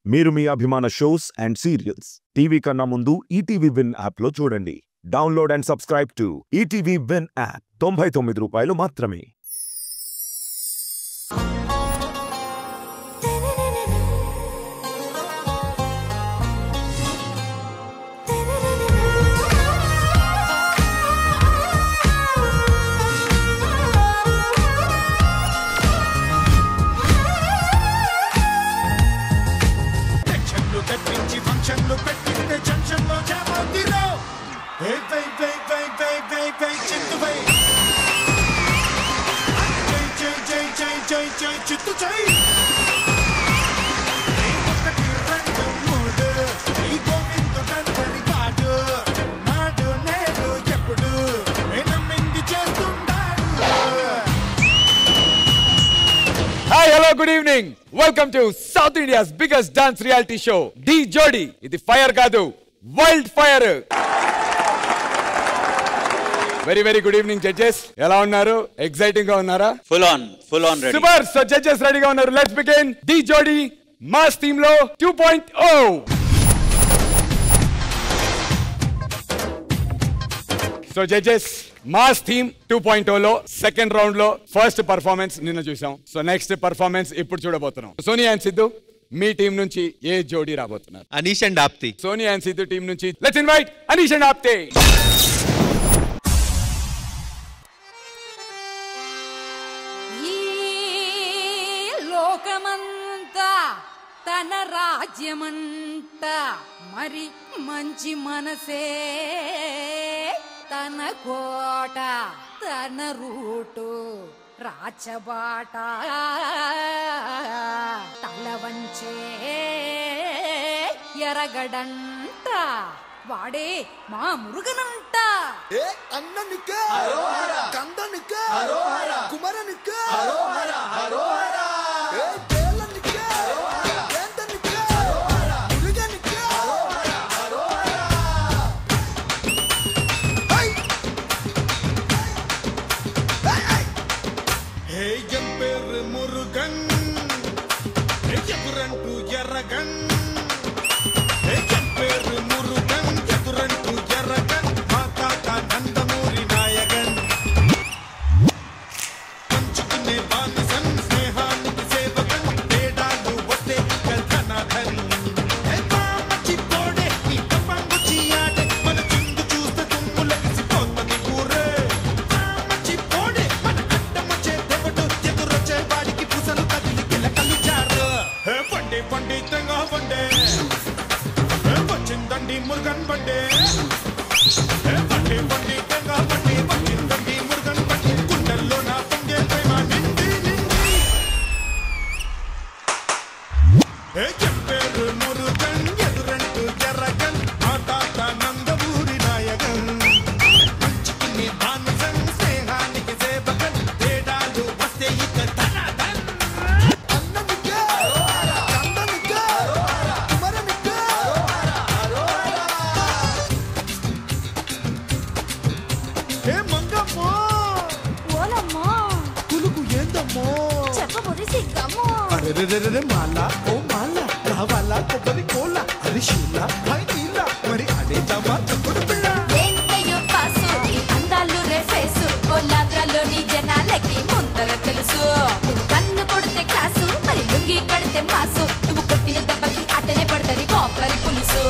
మీరు మీ అభిమాన shows and serials TV కన్నా ముందు ఈటీవీ విన్ యాప్ లో చూడండి. Download and subscribe to ETV win app. 99 రూపాయలు మాత్రమే. Hi, hello, good evening. Welcome to South India's biggest dance reality show, D Jodi. Idi fire kaadu, wild fire. Very good evening, judges. Ela unnaru? Exciting ga unnara? Full on ready. Super. So judges ready ga unnaru. Let's begin. D Jodi Mass Theme lo 2.0. So judges, mass theme 2.0 లో second round లో first performance నిన్న చూసాం. So next performance ఇప్పుడు చూడబోతున్నాం. Sonia and Sidhu, మీ team నుంచి ఏ జోడీ రాబోతున్నారు? Anish and Apti. Sonia and Sidhu team నుంచి let's invite Anish and Apti. ఈ లోకమంతా తన రాజ్యమంట, మరి మంచి మనసే తన కోట, తన రూటు రాచబాట, తల వంచే ఎరగడంట, వాడే మా మురుగనంట. అన్ననికే కందనికే కుమరనికే మాలా ఓ మాలా రావాలా కొబ్బరి కోలా అది షీలా హై నీలా మరి అదే జమా తప్పుడు పిల్ల ఏంటయ్యో పాసు అందాలు రేఫేసు కోలాద్రలోని జనాలకి ముందర తెలుసు. నువ్వు కన్ను కొడితే క్లాసు, మరి లుంగి కడితే మాసు, నువ్వు కొట్టిన దెబ్బకి అట్టనే పడతది కోపరి పులుసు.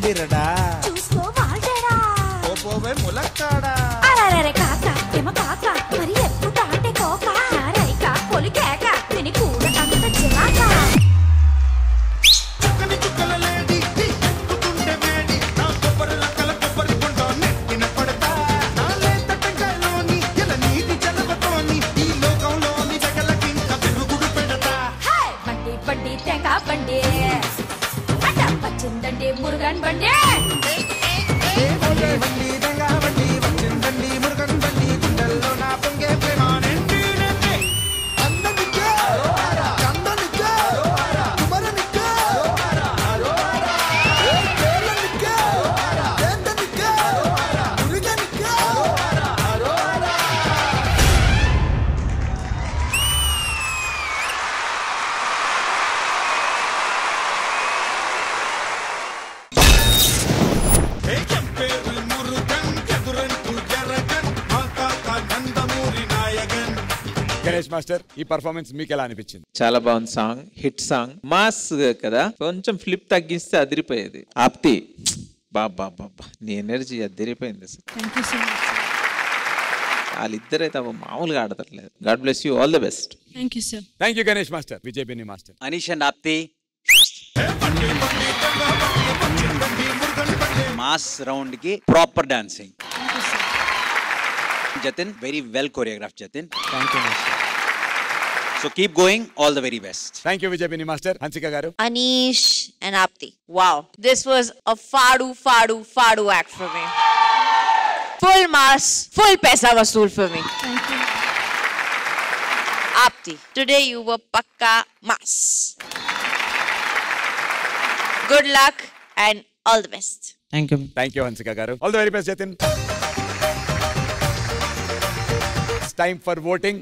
బీరడా చూసుకో వాల్టేరా ఓ పోవే ములక్కాడా అరెరె కాక ఏమ కాక మరి ఎప్పుడు తాటే కోక నారైక పొలికేక తిని కూడ అంత చిరాక చక్కని చుక్కల లేడి ఎక్కుతుంటే వచ్చిందండి మురుగన్ బండి గణేష్ మాస్టర్ ఈ పర్ఫార్మెన్స్ మీకు ఎలా అనిపించింది? చాలా బాగుంది. సాంగ్ హిట్ సాంగ్, మాస్ కదా. కొంచెం ఫ్లిప్ తగ్గిస్తే అదిరిపోయేది. ఆప్తి బాబా బాబా, నీ ఎనర్జీ అదిరిపోయింది అసలు. వాళ్ళిద్దరైతే మామూలుగా ఆడతట్లేదు. God bless you, all the best. Thank you Ganesh master. Vijay Binni master. Anish and Apti. Mass round ki proper dancing. Jatin, very well choreographed Jatin. Thank you. So keep going, all the very best. Thank you Vijay Binni master. Hansika గారు. Anish and Apti. Wow, this was a fadu act for me. Full mass, full paisa vasool for me. Thank you. Apti, today you were pakka mass. Good luck and all the best. Thank you. Thank you Hansika garu. All the very best Jatin. It's time for voting.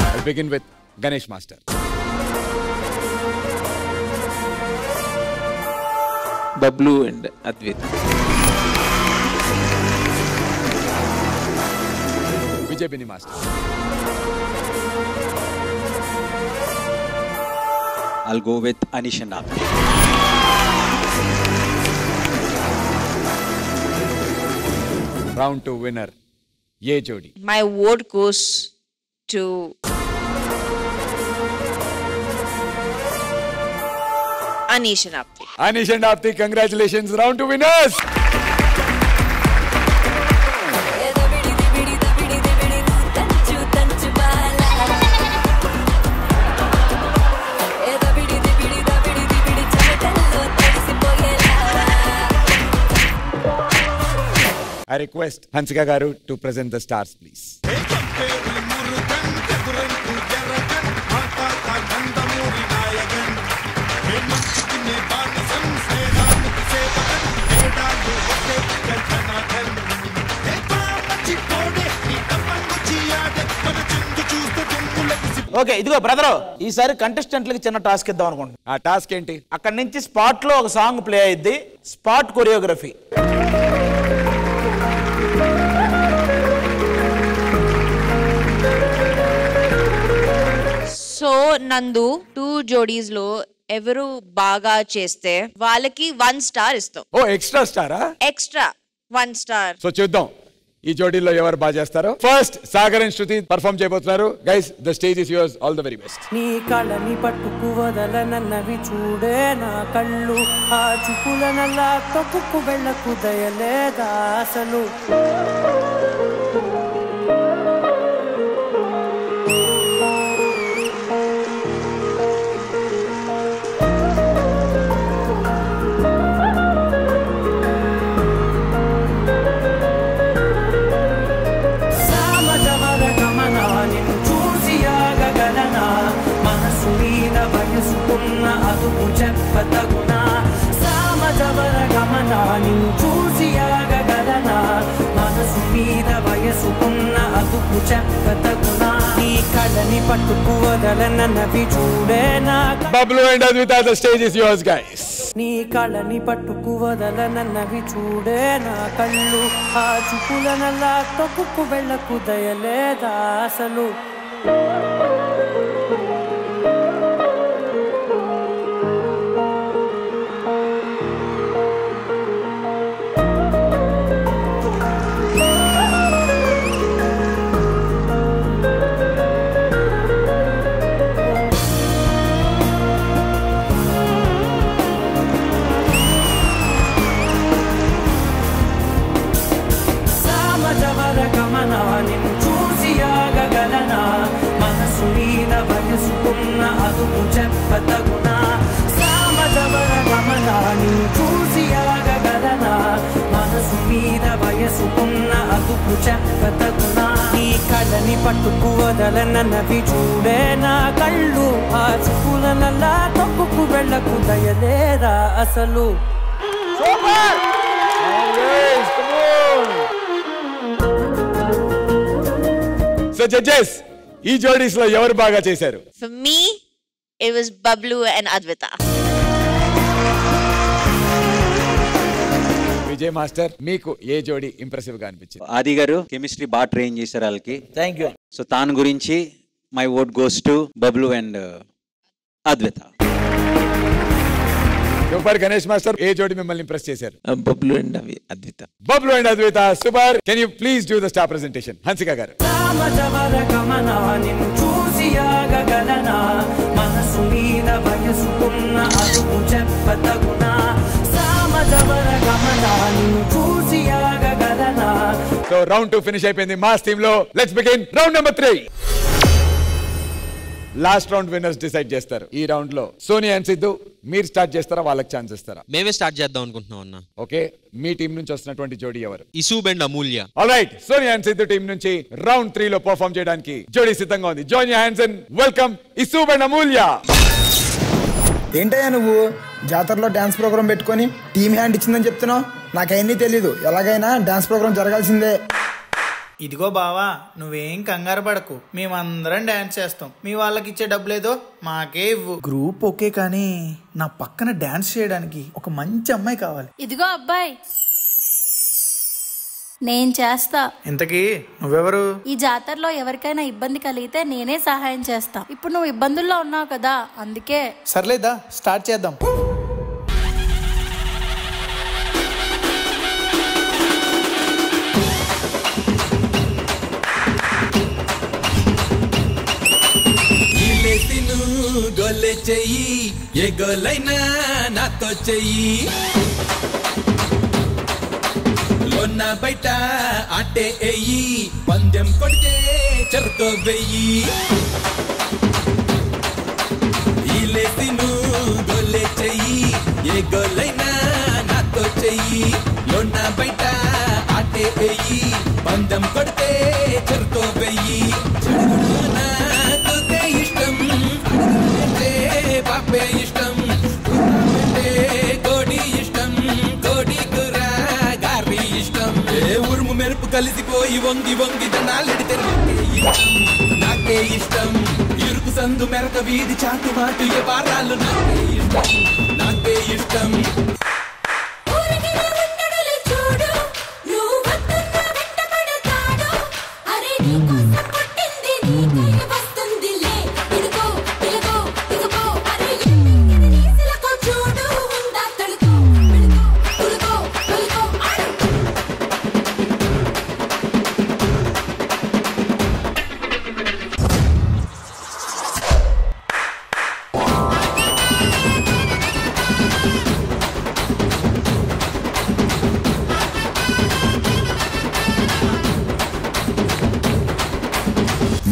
I'll begin with Ganesh Master. Bablu and Advith. Vijay Binni Master. I'll go with Anish and Apti. Round 2 winner. Ye Jodi. My vote goes to Anish and Apti. Anish and Apti, congratulations. Round 2 winners. I request Hansika Garu to present the stars, please. Okay, ఇదిగో brother, ఈసారి కంటెస్టెంట్లకి చిన్న task ఇద్దాం అనుకుంటున్నాను. ఆ task ఏంటి? అక్కడి నుంచి spot లో ఒక సాంగ్ ప్లే అయ్యిద్ది. Spot choreography. సో నందు 2 జోడీస్ లో ఎవరు బాగా చేస్తే వాళ్ళకి 1 స్టార్ ఇస్తాం. ఓ ఎక్స్ట్రా స్టారా? Extra 1 star. సో చూద్దాం ఈ జోడీలో ఎవరు బాగా చేస్తారో. First Sagar and Shruti perform చేయబోతున్నారు. Guys, the stage is yours. All the very best. నీ కళని పట్టుకు వదలనన్నవి చూడే నా కళ్ళు, ఆ చూపులనల్లా తొక్కుకు వెళ్ళకు దయలేదా అసలు. అదుపు చెప్పతగునా సామజవర గమనాన్ని చూసి ఆగగలనా, మనసు మీద వయసుకున్న అదుపు చెప్పతగునా. నీ కళని పట్టుకు వదలనన్నవి చూడే నా Bablu and Advitha, the stage is yours guys. నీ కళని పట్టుకు వదలనన్నవి చూడే నా కళ్ళు, ఆ చూపులనల్లా తొక్కుకు వెళ్ళకు దయలేదా అసలు. అదుపు చెప్పతగునా సామజవర గమనాన్ని చూసి ఆగగలనా మనసు మీద వయసుకున్న అదుపు చెప్పతగునా ఈ కళని పట్టుకు వదలనవి చూడే నా కళ్ళు ఆ చూపులనల్లా తొక్కుకు వెళ్ళకు దయలేరా అసలు సో జడ్జెస్ ఈ జోడీస్ లో ఎవరు బాగా చేశారు? For me, it was Bablu and Advita. Vijay master, మీకు ఏ జోడీ ఇంప్రెసివ్ గా అనిపించింది? ఆది గారు కెమిస్ట్రీ బాగా ట్రైన్ చేశారు వాళ్ళకి. Thank you. సో తాను గురించి my vote goes to Bablu and Advitha. Super. Ganesh master, ఏ జోడీ మిమ్మల్ని ఇంప్రెస్ చేశారు? Bablu and Advitha. Bablu and Advitha. Super. Can you please do the star presentation? Hansika garu. సామజవర గమనాన్ని చూసి ఆగగలనా మనసు మీద వయసుకున్న అదుపు చెప్పతగునా సామజవర గమనాన్ని చూసి ఆగగలనా. సో రౌండ్ 2 ఫినిష్ అయిపోయింది మాస్ టీమ్ లో. Let's begin round number 3. Last round winners decide చేస్తారు. ఈ రౌండ్ లో సోనియా అండ్ సిద్ధు, మీరు స్టార్ట్ చేస్తారా, వాళ్ళకి ఛాన్స్ ఇస్తారా? మేమే స్టార్ట్ చేద్దాం అనుకుంటున్నాం అన్న. ఓకే, మీ టీం నుంచి వస్తున్నటువంటి జోడీ ఎవరు? Isub and Amulya. Alright, Sonia and Sidhu team నుంచి రౌండ్ 3 లో పర్ఫార్మ్ చేయడానికి జోడీ సిద్ధంగా ఉంది. Join your hands and welcome Isub and Amulya. ఏంటయ్యా నువ్వు జాతరలో డాన్స్ ప్రోగ్రామ్ పెట్టుకొని టీమ్ హ్యాండ్ ఇచ్చిందని చెప్తున్నావు? నాకైనా తెలీదు. ఎలాగైనా డాన్స్ ప్రోగ్రామ్ జరగాల్సిందే. ఇదిగో బావా, నువ్వేం కంగారు పడకు, మేమందరం డాన్స్ చేస్తాం. మీ వాళ్ళకి ఇచ్చే డబ్బులేదో మాకే ఇవ్వు. గ్రూప్ ఓకే, కానీ నా పక్కన డాన్స్ చేయడానికి ఒక మంచి అమ్మాయి కావాలి. ఇదిగో అబ్బాయి, నేను చేస్తా. ఇంతకీ నువ్వెవరు? ఈ జాతరలో ఎవరికైనా ఇబ్బంది కలిగితే నేనే సహాయం చేస్తా. ఇప్పుడు నువ్వు ఇబ్బందుల్లో ఉన్నావు కదా, అందుకే. సర్లేదా, స్టార్ట్ చేద్దాం. గొల్లె చెయ్యి, ఏ గొల్లైనా నాతో చెయ్యి, లోన్న బయట ఆటే ఎయ్యి, పందెం కొడితే చెరుకో వెయ్యి. ఈలేసి నువ్వు గొల్లె చెయ్యి, ఏ గొల్లైనా నాతో చెయ్యి, లోన్న బయట ఆటే ఎయ్యి, పందెం కొడితే చెరుకో వెయ్యి. నాకే ఇష్టం, పాపే ఇష్టం, కోడి ఇష్టం, కోడి కూర గారి ఇష్టం. ఏ ఉరుము మెరుపు కలిసిపోయి వంగి వంగి జనాలెడితే నాకే ఇష్టం. ఇరుకు సందు మెరక వీధి చాటు మాటు ఏ వారాలు నాకే ఇష్టం, నాకే ఇష్టం.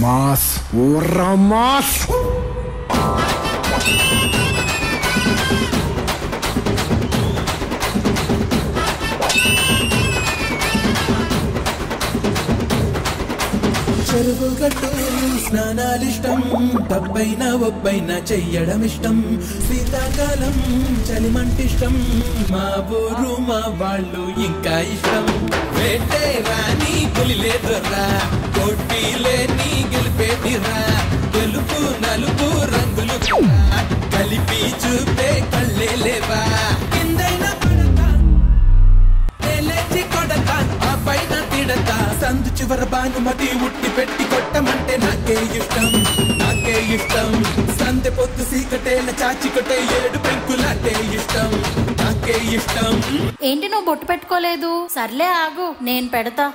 మాస్, ఊర్రా మాస్. చెరువు గట్టు స్నానాలిష్టం, డబ్బైనా ఒబ్బైనా చెయ్యడం ఇష్టం, శీతాకాలం చలిమంటిష్టం, మా ఊరు మా వాళ్ళు ఇంకా ఇష్టం. వేటే రాని పులిలేదురా, పోటీ లేని గెలిపేటిరా, తెలుపు నలుపు రంగులు కలిపి చూపే కళ్ళే లేవా. కిందైనా కొడతా, ఆ పైన తిడతా, సందు చివర బానుమతి ఉట్టి పెట్టి కొట్టమంటే నాకే ఇష్టం, నాకే ఇష్టం. సందె పొద్దు సీకటేల చాచి కొట్టే ఏడు పెంకులాటే ఇష్టం, నాకే ఇష్టం. ఏంటి నువ్వు బొట్టు పెట్టుకోలేదు? సర్లే ఆగు, నేను పెడతా.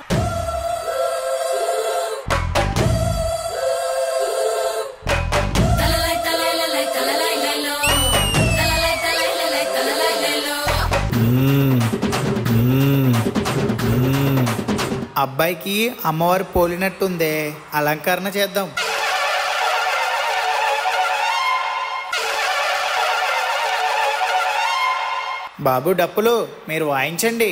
అబ్బాయికి అమ్మవారు పోలినట్టుందే, అలంకరణ చేద్దాం. బాబు డప్పులు మీరు వాయించండి.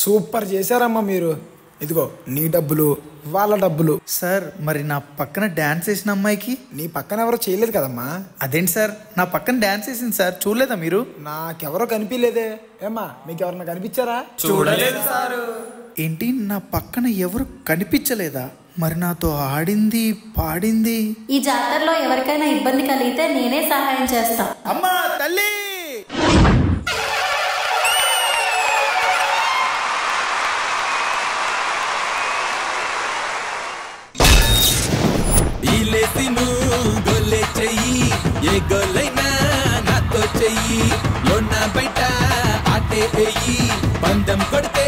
సూపర్ చేశారమ్మా మీరు. ఇదిగో నీ డబ్బులు, వాళ్ళ డబ్బులు. సార్ మరి నా పక్కన డాన్స్ వేసిన అమ్మాయికి? నీ పక్కన ఎవరో చేయలేదు కదమ్మా. అదేంటి సార్, నా పక్కన డాన్స్ వేసింది సార్, చూడలేదా మీరు? నాకెవరో కనిపించలేదే. ఏమ్మా మీకు ఎవరన్నా కనిపించారా? చూడలేదు సార్. ఏంటి నా పక్కన ఎవరు కనిపించలేదా? మరి నాతో ఆడింది పాడింది. ఈ జాతరలో ఎవరికైనా ఇబ్బంది కలిగితే నేనే సహాయం చేస్తా. అమ్మా తల్లి, గొల్లే చెయ్యి, ఏ గొల్లైనా నాతో చెయ్యి, లోన బయట ఆటే వెయ్యి, పందెం కొడితే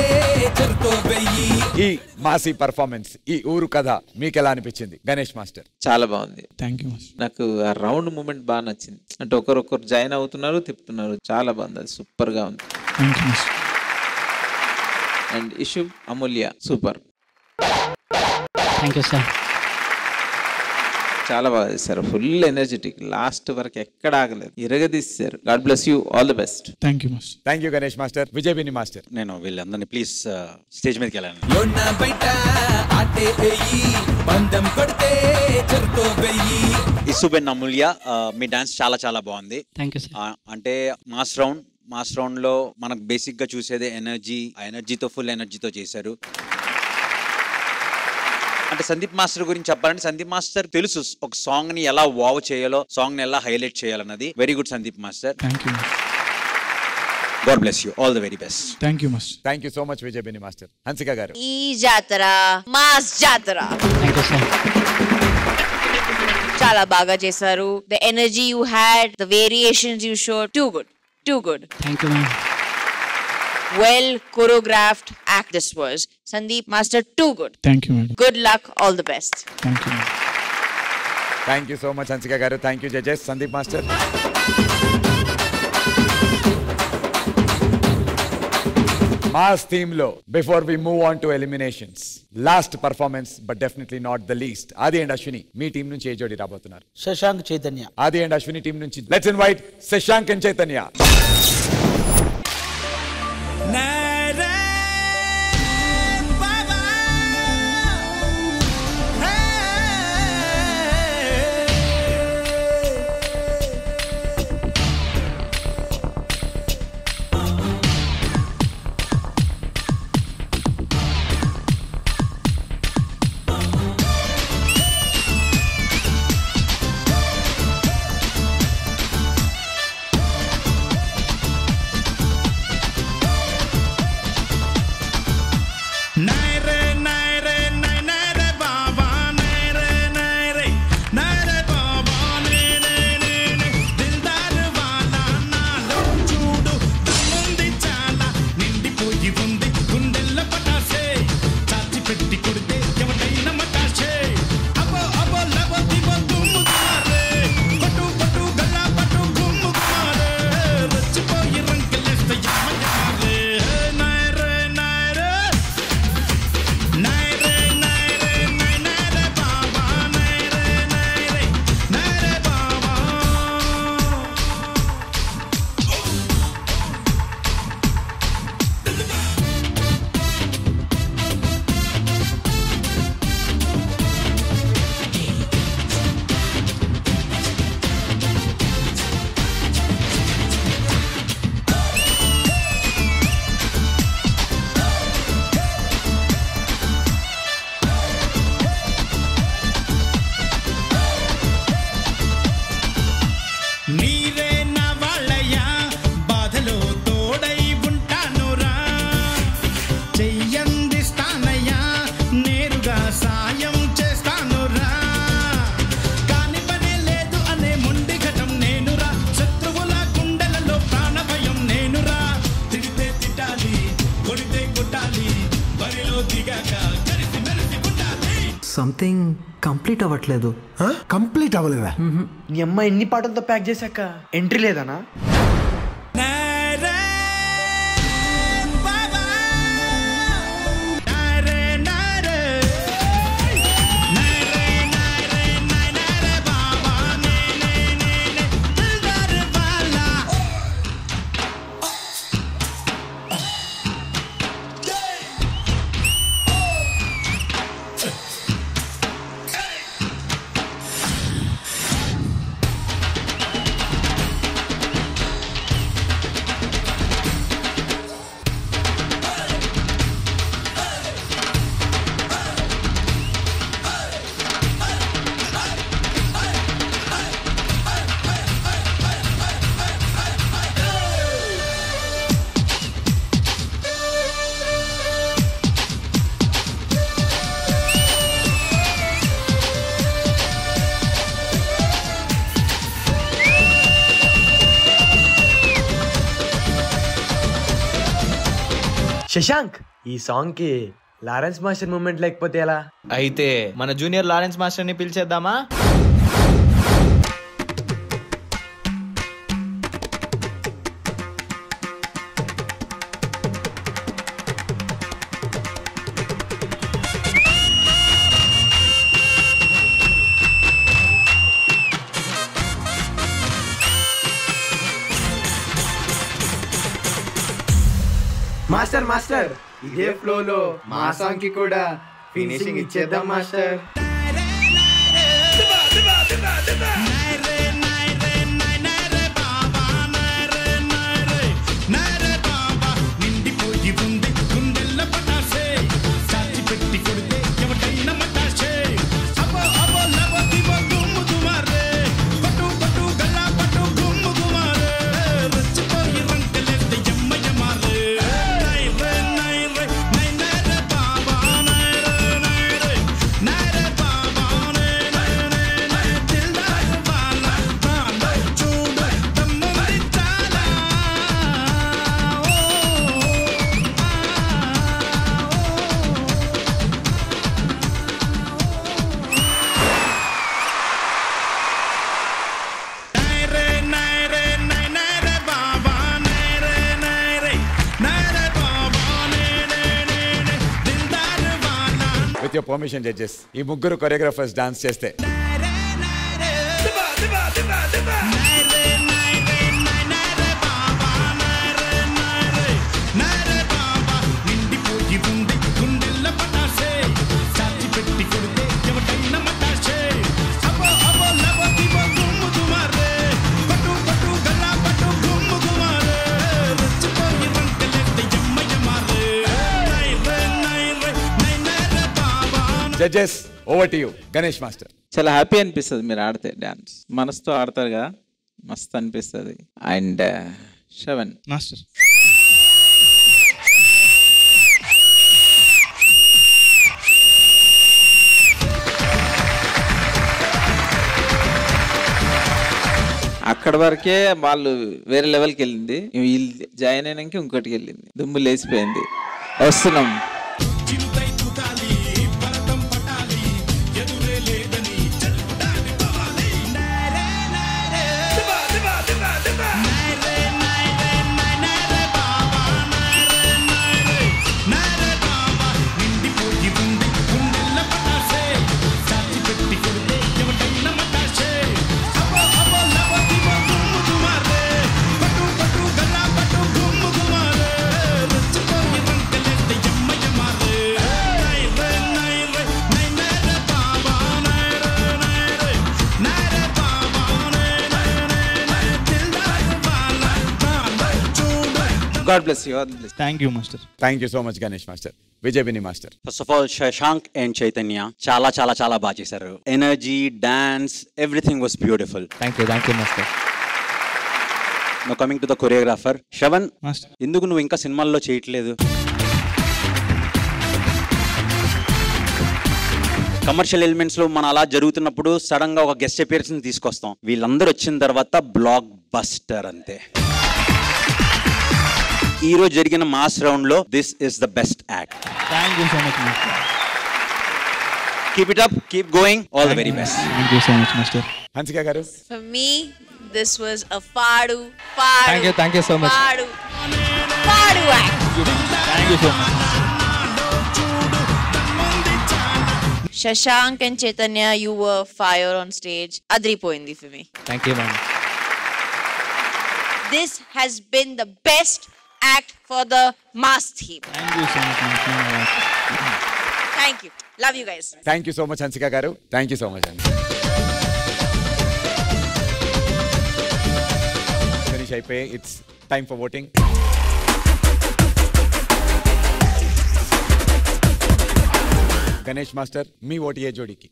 చెరుకో వెయ్యి. ఈ మాసి పర్ఫార్మెన్స్, ఈ ఊరు కథ మీకు ఎలా అనిపించింది గణేష్ మాస్టర్? చాలా బాగుంది. Thank you. నాకు ఆ రౌండ్ మూమెంట్ బాగా నచ్చింది. అంటే ఒకరొకరు జాయిన్ అవుతున్నారు, తిప్పుతున్నారు. చాలా బాగుంది, అది సూపర్ గా ఉంది. And Ishu Amulya super. Thank you sir. చాలా బాగా చేశారు. ఫుల్ ఎనర్జెటిక్, లాస్ట్ వరకు ఎక్కడ ఆగలేదు, ఇరగదీశారు. God bless you, all the best. Thank you master. Thank you Ganesh master. Vijay Bini master. నేను వీళ్ళందరినీ ప్లీజ్ స్టేజ్ మీదకి వెళ్ళాను. లోన బయట ఆటే వెయ్యి, పందెం కొడితే చెరుకో వెయ్యి. ఇసుబెన్ అమూల్య, మీ డాన్స్ చాలా చాలా బాగుంది. Thank you sir. అంటే మాస్ రౌండ్ లో మనకు బేసిక్ గా చూసేదే ఎనర్జీ. ఆ ఎనర్జీతో ఫుల్ ఎనర్జీతో చేశారు. అంటే సందీప్ మాస్టర్ గురించి చెప్పాలంటే, సందీప్ మాస్టర్ తెలుసు ఒక సాంగ్ ని ఎలా వావ్ చేయాలో, సాంగ్ ని ఎలా హైలైట్ చేయాలన్నది. Very good Sandeep master. God bless you, all the very best. Thank you master. Thank you so much Vijay Bini master. Hansika garu. ఈ జాతర మాస్ జాతర. Thank you sir. చాలా బాగా చేశారు. The energy you had, the variations you showed, too good, too good. Thank you ma'am. Well choreographed act this was. Sandeep Master, too good. Thank you, madam. Good luck, all the best. Thank you. Thank you so much, Hansika garu. Thank you, judges. Sandeep Master. Mass theme lo, before we move on to eliminations, last performance but definitely not the least. Adi and Ashwini, me team నుంచి ఏ జోడి రాబోతున్నారు? Shashank Chaitanya. Adi and Ashwini team నుంచి let's invite Shashank and Chaitanya. Something complete అవ్వట్లేదు. Complete అవ్వలేదా? నీ అమ్మ ఎన్ని పాటలతో ప్యాక్ చేశాక ఎంట్రీ లేదనా? శశాంక్, ఈ సాంగ్ కి లారెన్స్ మాస్టర్ మూమెంట్ లేకపోతే ఎలా? అయితే మన జూనియర్ లారెన్స్ మాస్టర్ ని పిలిచేద్దామా? మాస్టర్ మాస్టర్, ఇదే ఫ్లో లో మా సాంగ్ కి కూడా ఫినిషింగ్ ఇచ్చేద్దాం master. With your permission judges, ఈ ముగ్గురు కొరియోగ్రాఫర్స్ డాన్స్ చేస్తే judges, over to you. Ganesh master. చాలా హ్యాపీ అనిపిస్తుంది మీరు ఆడితే డాన్స్. మనసుతో ఆడతారుగా, మస్తు అనిపిస్తుంది. And Shravan master. అక్కడ వరకే వాళ్ళు వేరే లెవెల్కి వెళ్ళింది, వీళ్ళు జాయిన్ అయినాక ఇంకోటికి వెళ్ళింది, దుమ్ము లేచిపోయింది. వస్తున్నాం. God bless you. God bless. Thank you, Master. Thank you so much, Ganesh Master. Vijay Bini Master. First of all, Shashank and Chaitanya చాలా చాలా చాలా బాగా చేశారు. Energy, dance, everything was beautiful. Thank you, Master. Now coming to the choreographer, Shravan, Master. ఎందుకు నువ్వు ఇంకా సినిమాల్లో చేయట్లేదు? కమర్షియల్ ఎలిమెంట్స్ లో మన అలా జరుగుతున్నప్పుడు సడన్ గా ఒక గెస్ట్ అపియరెన్స్ తీసుకొస్తాం. వీళ్ళందరూ వచ్చిన తర్వాత బ్లాక్ బస్టర్ అంతే. ఈ రోజు జరిగిన మాస్ రౌండ్ లో this is the best act. Thank you so much, Master. Keep it up, keep going. All the very best. Thank you so much, Master. Hansika garu. For me, this was a fadu Thank you so much. fadu act. Thank you so much. Shashank and Chaitanya, you were fire on stage. Adripoindi for me. Thank you, ma'am. This has been the best act for the mass theme. Thank you so much, ma'am. Thank you. Love you guys. Thank you so much, Hansika garu. Thank you so much. Finish అయిపోయి it's time for voting. Ganesh master మీ vote ఏ జోడీకి?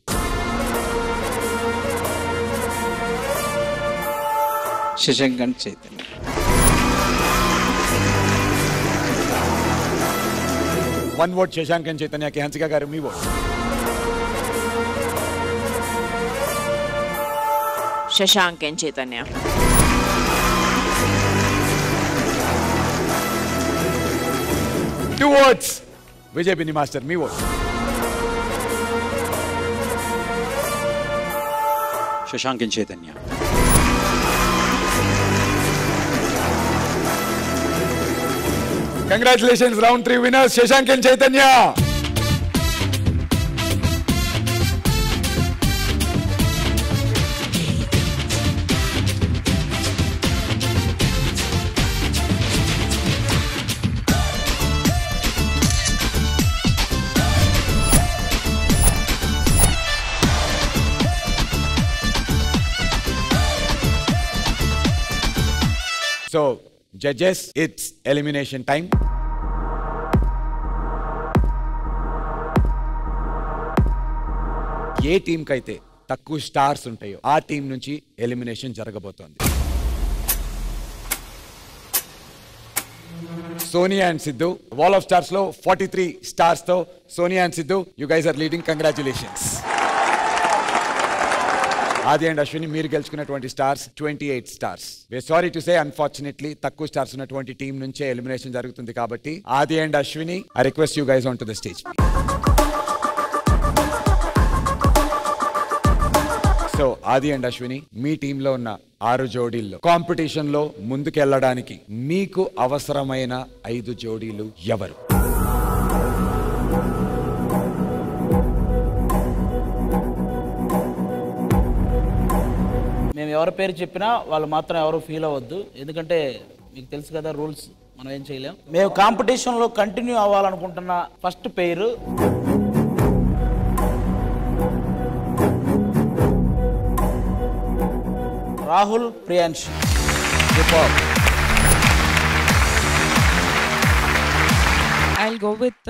Shashank and Chaitanya. One vote Shashank and చైతన్యకి. హన్సిక గారు మీ vote? Shashank and Chaitanya. Two votes. Vijay Bini Master, me vote. Shashank and Chaitanya. Congratulations, round 3 winners, Shashank and Chaitanya. So, judges, it's elimination time. ఏ team కైతే తక్కువ stars ఉంటాయో ఆ team నుంచి elimination జరగబోతోంది. Sonia and Sidhu, wall of stars లో 43 stars తో Sonia and Sidhu, you guys are leading. Congratulations. Aadi and Ashwini, మీరు గెలుచుకున్నటువంటి stars 28 stars. We're sorry to say, unfortunately తక్కువ స్టార్స్ ఉన్నటువంటి టీం నుంచే ఎలిమినేషన్ జరుగుతుంది కాబట్టి Aadi and Ashwini, I request you guys on to the stage. So Aadi and Ashwini, మీ టీంలో ఉన్న 6 జోడీల్లో కాంపిటీషన్ లో ముందుకెళ్లడానికి మీకు అవసరమైన 5 జోడీలు ఎవరు? మేము ఎవరి పేరు చెప్పినా వాళ్ళు మాత్రం ఎవరు ఫీల్ అవ్వద్దు, ఎందుకంటే మీకు తెలుసు కదా రూల్స్, మనం ఏం చేయలేం. మేము కాంపిటీషన్లో కంటిన్యూ అవ్వాలనుకుంటున్న ఫస్ట్ పేరు Rahul Priyansh. I'll go with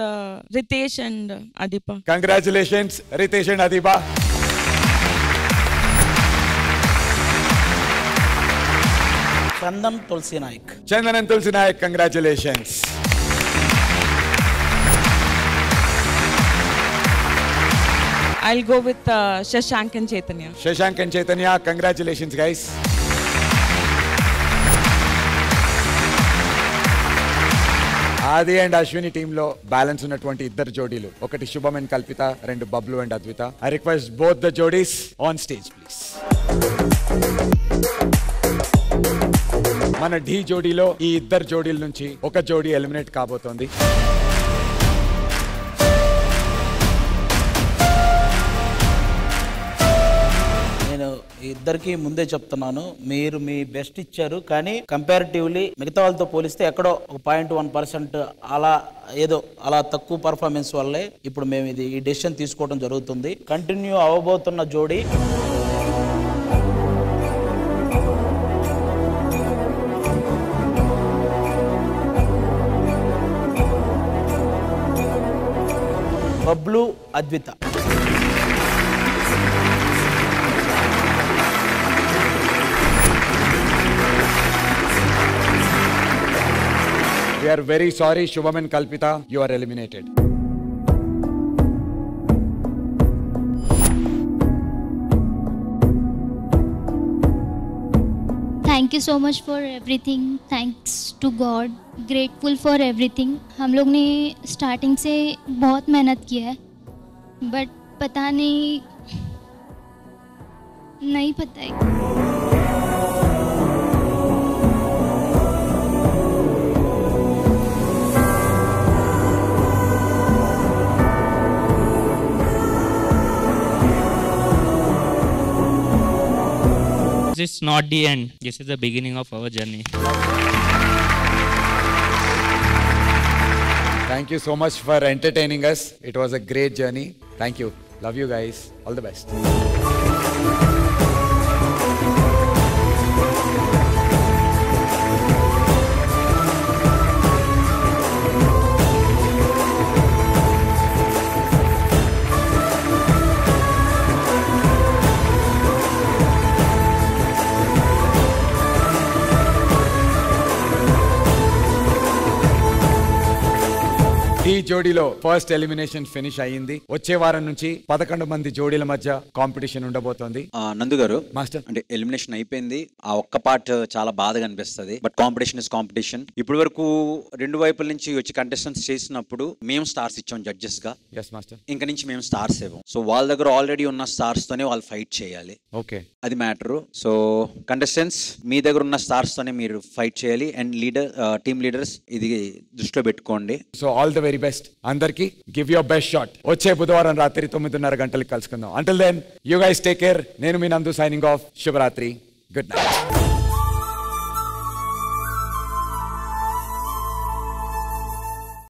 Ritesh and Adipa. Congratulations, Ritesh and Adipa. Chandan Tulsi Naik. Chandan and Tulsi Naik, congratulations. I'll go with Shashank and Chaitanya. Shashank and Chaitanya, congratulations guys. Aadi and Ashwini team లో balance ఉన్నటువంటి 2 జోడీలు, ఒకటి Shubham and Kalpitha, 2 Bablu and Advitha. I request both the జోడీస్ on stage please. మన ఢీ జోడీలో ఈ 2 జోడీల నుంచి ఒక జోడీ ఎలిమినేట్ కాబోతోంది. నేను ఇద్దరికి ముందే చెప్తున్నాను, మీరు మీ బెస్ట్ ఇచ్చారు, కానీ కంపారిటివ్లీ మిగతా వాళ్ళతో పోలిస్తే ఎక్కడో ఒక 0.1% అలా తక్కువ పర్ఫార్మెన్స్ వల్లే ఇప్పుడు మేము ఈ డెసిషన్ తీసుకోవడం జరుగుతుంది. కంటిన్యూ అవ్వబోతున్న జోడీ Bablu Advitha. We are very sorry, Shubham and Kalpita, you are eliminated. Thank you so much for everything. Thanks to God. Grateful for everything. हम लोग ने स्टार्टिंग से बहुत मेहनत की है, बट पता नहीं पता है. This is not the end. This is the beginning of our journey. Thank you so much for entertaining us. It was a great journey. Thank you. Love you guys. All the best. ఈ జోడీలో first elimination finish అయ్యింది. వచ్చే వారం నుంచి 11 మంది జోడీల మధ్య competition ఉండబోతోంది. నందు గారు మాస్టర్, అంటే ఎలిమినేషన్ అయిపోయింది. ఆ ఒక్క పార్ట్ చాలా బాధగా అనిపిస్తుంది. But competition is competition. ఇప్పటి వరకు రెండు వైపుల నుంచి వచ్చి కంటెస్టెంట్స్ చేసినప్పుడు మేము స్టార్స్ ఇచ్చాం జడ్జెస్ గా. Yes master. ఇంకా నుంచి మేము స్టార్స్ ఇవ్వం. సో వాళ్ళ దగ్గర ఆల్రెడీ ఉన్న స్టార్స్ తోనే వాళ్ళు ఫైట్ చేయాలి. ఓకే, అది మ్యాటర్. సో కంటెస్టెంట్స్ మీ దగ్గర ఉన్న స్టార్స్ తోనే మీరు ఫైట్ చేయాలి. అండ్ టీమ్ లీడర్స్ ఇది దృష్టిలో పెట్టుకోండి. So all the very best అందరికి. Give your best shot. వచ్చే బుధవారం రాత్రి 9:30 గంటలకు కలుసుకుందాం. Until then you guys take care. నేను మీ నందు సైనింగ్ ఆఫ్. శుభరాత్రి. Good night.